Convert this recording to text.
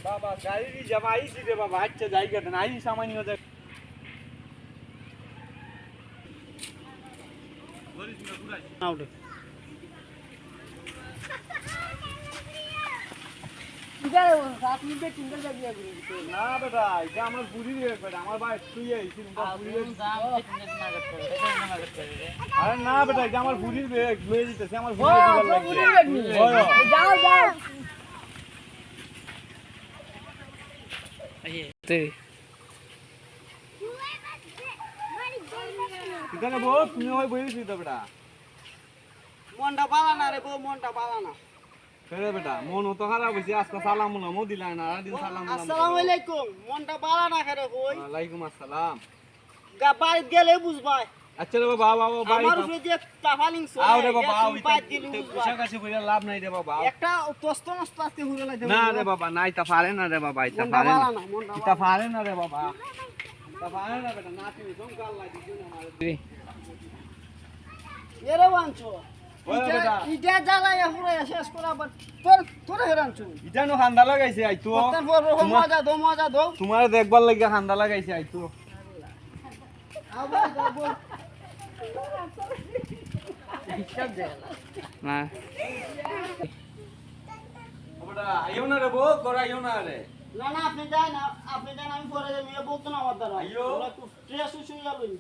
বাবা গাড়ি রিজার্ভ আইছি রে বাবা, আচ্ছা জায়গাটা নাই সামান্য দেখ আউটে আপনি বেটিংটা লাগিয়ে দিন না বেটা, এটা আমার বুড়ির রে বেটা, আমার ভাই তুই আইছিস আরে না বেটা, এটা আমার বুড়ির ব্যাগ লয়ে দিতেছে, আমার বুড়ির দিবার লাগবে। যাও যাও এখানে বউ তুমি হয় বইছিস তো বেটা। মনটা পালা না রে বউ, মনটা পালা না। রে বেটা মন তো খারাপ হইছে, আজকে সালাম নামও দিলাই না, আর দিন সালাম আসসালামু আলাইকুম। মনটা পালা না করে কই? ওয়ালাইকুম আসসালাম। বাড়িতে গেলে বুঝবাই। আচ্ছা রে বাবা, বাবা বাড়ি আমার উপরে যে টাফালিং চলে, আও রে বাবা, আও বাদ দিলে বুঝবাই। কাছে কইরা লাভ নাই রে বাবা। একটা তস্ত নষ্ট আস্তে হুরে লাইতে না রে বাবা, নাই তা পারে না রে বাবা, এটা মনটা পারে পালা না, না, মনটা এটা পারে না রে বাবা, এটা পারে না বেটা, না তুমি জম কাল লাগি দিও না আমারে। এরে বাঞ্চো ওই বেটা। ইটা জ্বালাইয়া পুরো শেষ করা, বাট তোর হেরানছো এটা নো খান্দা লাগাইছে আইতো, তারপর মজা দাও তোমার দেখবার লাগি খান্দা লাগাইছে আইতো। আবার যাবো না বেটা আইও না রে বউ, করাইও না রে। না না আপনি যাই না, আপনি যান, আমি পরে যাই, বলতো না আমার দ্বারা আইয়ো। একটু স্ট্রেস হইছে যাবেন।